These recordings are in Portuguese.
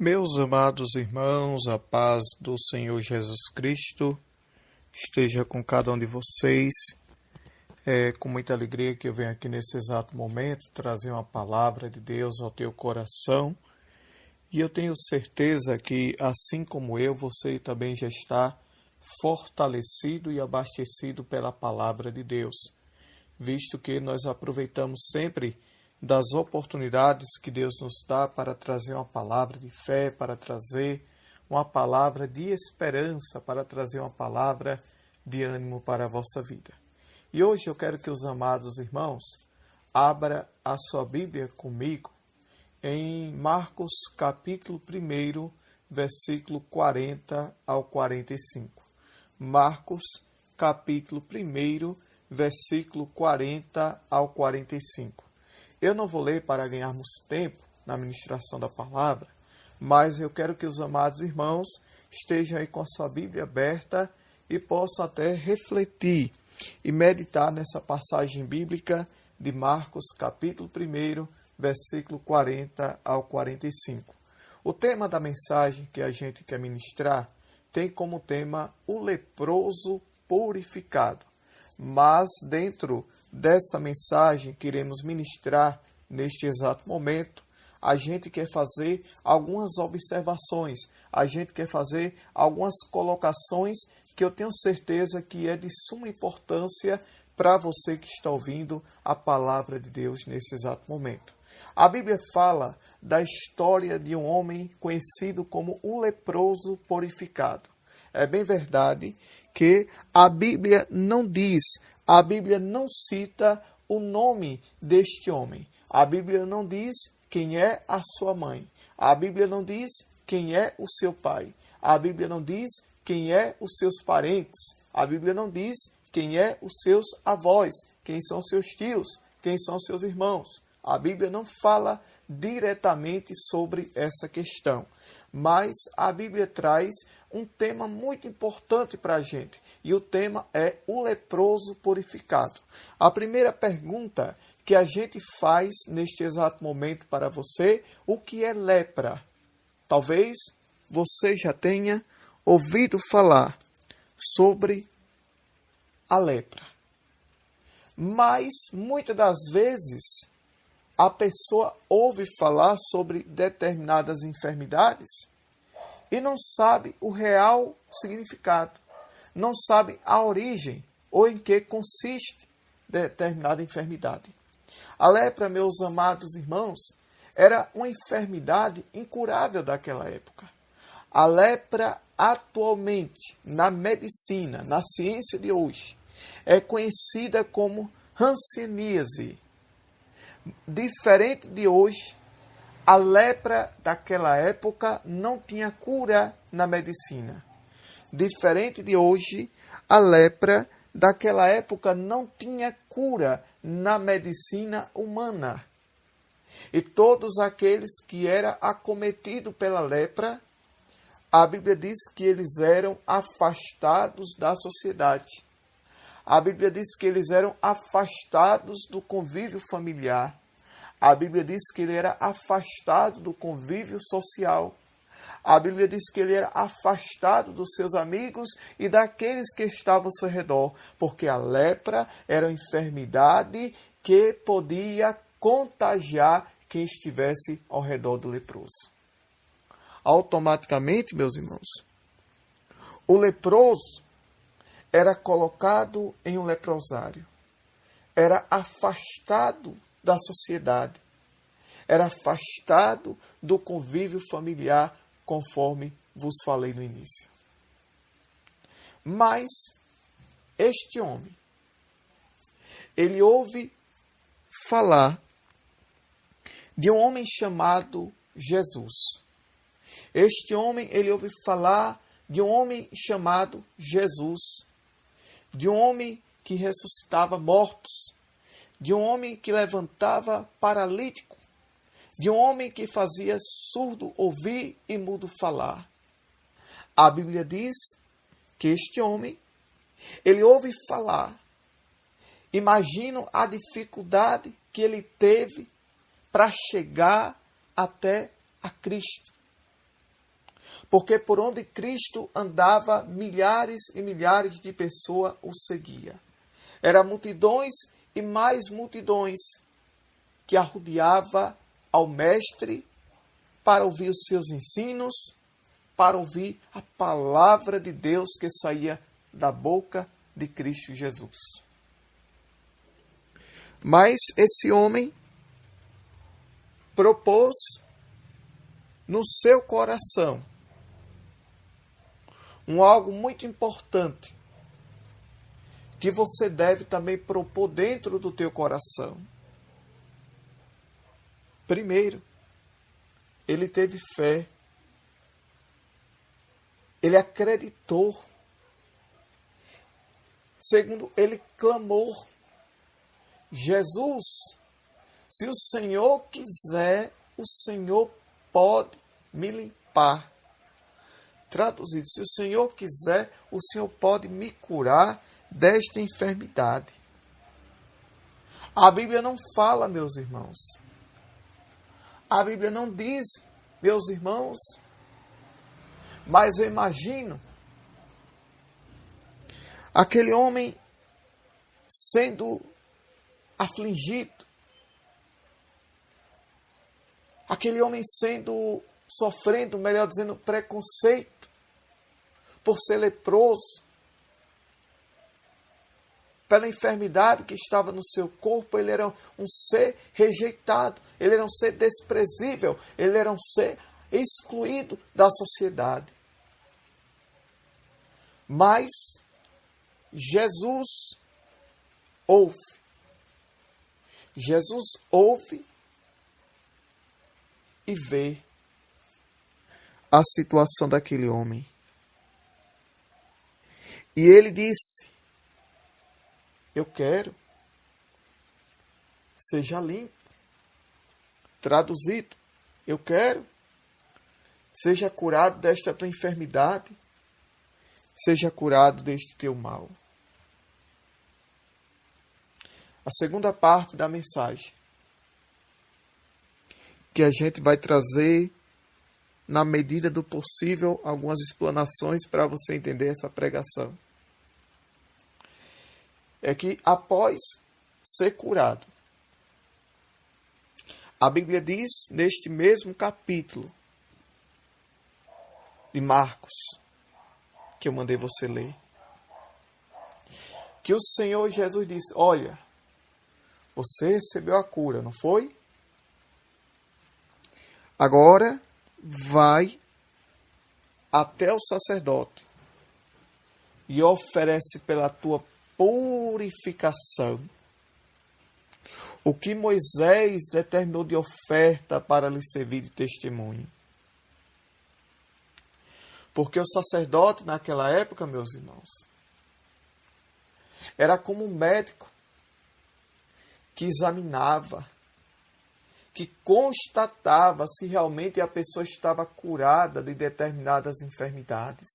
Meus amados irmãos, a paz do Senhor Jesus Cristo esteja com cada um de vocês. É com muita alegria que eu venho aqui nesse exato momento trazer uma palavra de Deus ao teu coração. E eu tenho certeza que, assim como eu, você também já está fortalecido e abastecido pela palavra de Deus, visto que nós aproveitamos sempre das oportunidades que Deus nos dá para trazer uma palavra de fé, para trazer uma palavra de esperança, para trazer uma palavra de ânimo para a vossa vida. E hoje eu quero que os amados irmãos abra a sua Bíblia comigo em Marcos capítulo 1, versículo 40 ao 45. Marcos capítulo 1, versículo 40 ao 45. Eu não vou ler para ganharmos tempo na ministração da palavra, mas eu quero que os amados irmãos estejam aí com a sua Bíblia aberta e possam até refletir e meditar nessa passagem bíblica de Marcos, capítulo 1, versículo 40 ao 45. O tema da mensagem que a gente quer ministrar tem como tema o leproso purificado, mas dentro dessa mensagem que iremos ministrar neste exato momento, a gente quer fazer algumas observações, a gente quer fazer algumas colocações que eu tenho certeza que é de suma importância para você que está ouvindo a palavra de Deus nesse exato momento. A Bíblia fala da história de um homem conhecido como o leproso purificado. É bem verdade que a Bíblia não diz, a Bíblia não cita o nome deste homem. A Bíblia não diz quem é a sua mãe. A Bíblia não diz quem é o seu pai. A Bíblia não diz quem é os seus parentes. A Bíblia não diz quem é os seus avós, quem são seus tios, quem são seus irmãos. A Bíblia não fala diretamente sobre essa questão, mas a Bíblia traz um tema muito importante para a gente, e o tema é o leproso purificado. A primeira pergunta que a gente faz neste exato momento para você: o que é lepra? Talvez você já tenha ouvido falar sobre a lepra, mas muitas das vezes a pessoa ouve falar sobre determinadas enfermidades e não sabe o real significado, não sabe a origem ou em que consiste determinada enfermidade. A lepra, meus amados irmãos, era uma enfermidade incurável daquela época. A lepra atualmente, na medicina, na ciência de hoje, é conhecida como hanseníase. Diferente de hoje, a lepra daquela época não tinha cura na medicina. Diferente de hoje, a lepra daquela época não tinha cura na medicina humana. E todos aqueles que eram acometidos pela lepra, a Bíblia diz que eles eram afastados da sociedade. A Bíblia diz que eles eram afastados do convívio familiar. A Bíblia diz que ele era afastado do convívio social. A Bíblia diz que ele era afastado dos seus amigos e daqueles que estavam ao seu redor, porque a lepra era uma enfermidade que podia contagiar quem estivesse ao redor do leproso. Automaticamente, meus irmãos, o leproso era colocado em um leprosário, era afastado da sociedade, era afastado do convívio familiar, conforme vos falei no início. Mas este homem, ele ouve falar de um homem chamado Jesus. Este homem, ele ouve falar de um homem chamado Jesus, de um homem que ressuscitava mortos, de um homem que levantava paralítico, de um homem que fazia surdo ouvir e mudo falar. A Bíblia diz que este homem, ele ouve falar. Imagino a dificuldade que ele teve para chegar até a Cristo. Porque por onde Cristo andava, milhares e milhares de pessoas o seguiam. Eram multidões e mais multidões que arrodeava ao Mestre para ouvir os seus ensinos, para ouvir a palavra de Deus que saía da boca de Cristo Jesus. Mas esse homem propôs no seu coração algo muito importante que você deve também propor dentro do teu coração. Primeiro, ele teve fé. Ele acreditou. Segundo, ele clamou. Jesus, se o Senhor quiser, o Senhor pode me limpar. Traduzido, se o Senhor quiser, o Senhor pode me curar desta enfermidade. A Bíblia não fala, meus irmãos. A Bíblia não diz, meus irmãos, mas eu imagino aquele homem sendo afligido, aquele homem sofrendo, melhor dizendo, preconceito por ser leproso, pela enfermidade que estava no seu corpo. Ele era um ser rejeitado, ele era um ser desprezível, ele era um ser excluído da sociedade. Mas Jesus ouve. Jesus ouve e vê a situação daquele homem. E ele disse: eu quero, seja limpo. Traduzido, eu quero, seja curado desta tua enfermidade, seja curado deste teu mal. A segunda parte da mensagem, que a gente vai trazer, na medida do possível, algumas explanações para você entender essa pregação. É que após ser curado, a Bíblia diz, neste mesmo capítulo de Marcos, que eu mandei você ler, que o Senhor Jesus disse: olha, você recebeu a cura, não foi? Agora vai até o sacerdote e oferece pela tua purificação o que Moisés determinou de oferta para lhe servir de testemunho. Porque o sacerdote naquela época, meus irmãos, era como um médico que examinava, que constatava se realmente a pessoa estava curada de determinadas enfermidades.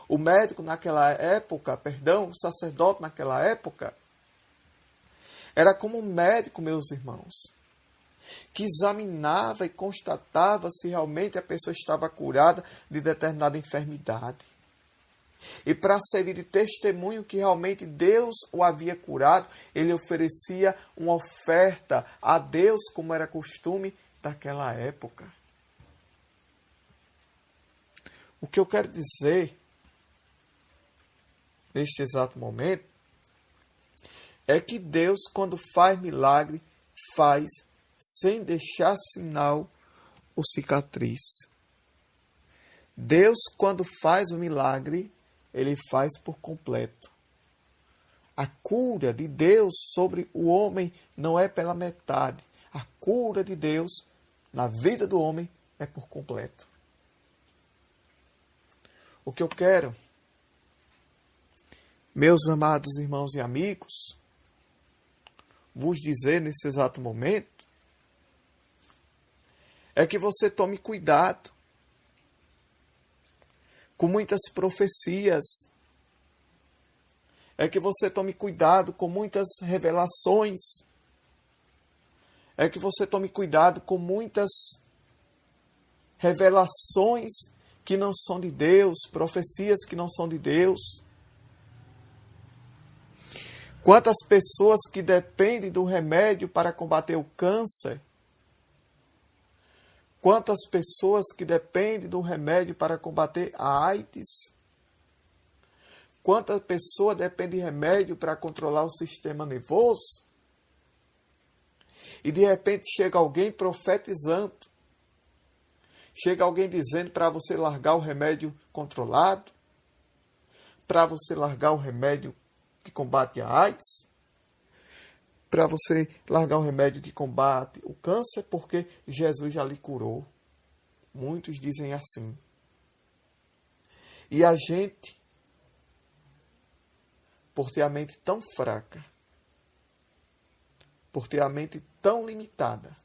O médico naquela época, o sacerdote naquela época, era como um médico, meus irmãos, que examinava e constatava se realmente a pessoa estava curada de determinada enfermidade. E para servir de testemunho que realmente Deus o havia curado, ele oferecia uma oferta a Deus, como era costume daquela época. O que eu quero dizer neste exato momento é que Deus, quando faz milagre, faz sem deixar sinal ou cicatriz. Deus, quando faz o milagre, ele faz por completo. A cura de Deus sobre o homem não é pela metade. A cura de Deus na vida do homem é por completo. O que eu quero, meus amados irmãos e amigos, vos dizer nesse exato momento, é que você tome cuidado com muitas profecias. É que você tome cuidado com muitas revelações. É que você tome cuidado com muitas revelações que não são de Deus, profecias que não são de Deus. Quantas pessoas que dependem do remédio para combater o câncer? Quantas pessoas que dependem do remédio para combater a AIDS? Quantas pessoas dependem de remédio para controlar o sistema nervoso? E de repente chega alguém profetizando. Chega alguém dizendo para você largar o remédio controlado, para você largar o remédio que combate a AIDS, para você largar o remédio que combate o câncer, porque Jesus já lhe curou. Muitos dizem assim. E a gente, por ter a mente tão fraca, por ter a mente tão limitada,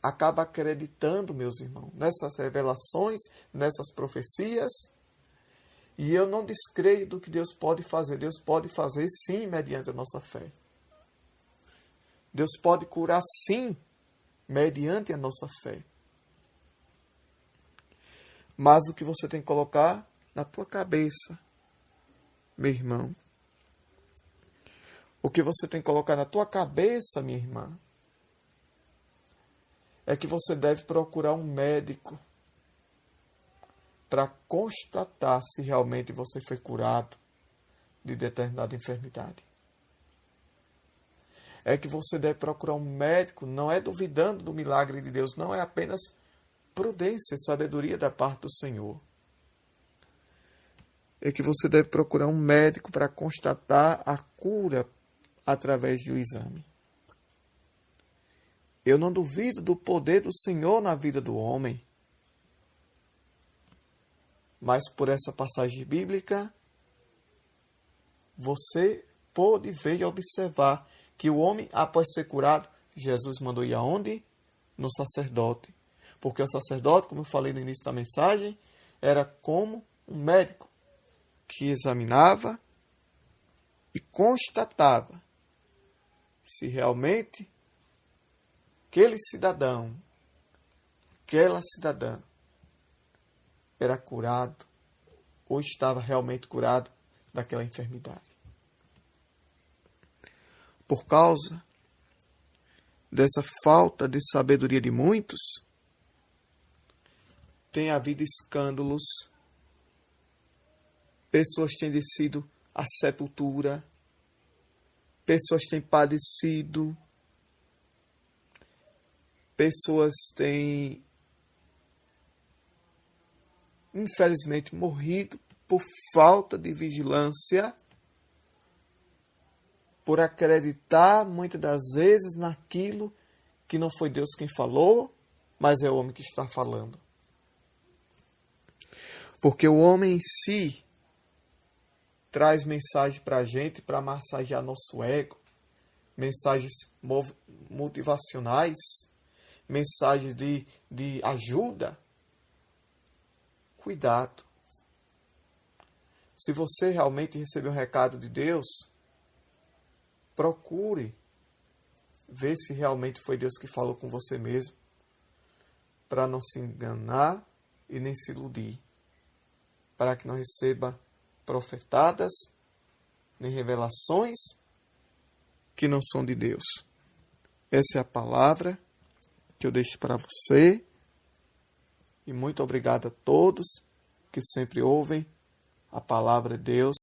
acaba acreditando, meus irmãos, nessas revelações, nessas profecias. E eu não descreio do que Deus pode fazer. Deus pode fazer sim, mediante a nossa fé. Deus pode curar sim, mediante a nossa fé. Mas o que você tem que colocar na tua cabeça, meu irmão, o que você tem que colocar na tua cabeça, minha irmã, é que você deve procurar um médico para constatar se realmente você foi curado de determinada enfermidade. É que você deve procurar um médico, não é duvidando do milagre de Deus, não é apenas prudência e sabedoria da parte do Senhor. É que você deve procurar um médico para constatar a cura através do exame. Eu não duvido do poder do Senhor na vida do homem. Mas por essa passagem bíblica, você pôde ver e observar que o homem, após ser curado, Jesus mandou ir aonde? No sacerdote. Porque o sacerdote, como eu falei no início da mensagem, era como um médico que examinava e constatava se realmente aquele cidadão, aquela cidadã era curado ou estava realmente curado daquela enfermidade. Por causa dessa falta de sabedoria de muitos, tem havido escândalos, pessoas têm descido à sepultura, pessoas têm padecido, pessoas têm, infelizmente, morrido por falta de vigilância, por acreditar muitas das vezes naquilo que não foi Deus quem falou, mas é o homem que está falando. Porque o homem em si traz mensagem para a gente para massagear nosso ego, mensagens motivacionais, mensagens de ajuda. Cuidado. Se você realmente recebeu um recado de Deus, procure ver se realmente foi Deus que falou com você mesmo, para não se enganar e nem se iludir, para que não receba profetadas nem revelações que não são de Deus. Essa é a palavra que eu deixo para você. E muito obrigado a todos que sempre ouvem a palavra de Deus.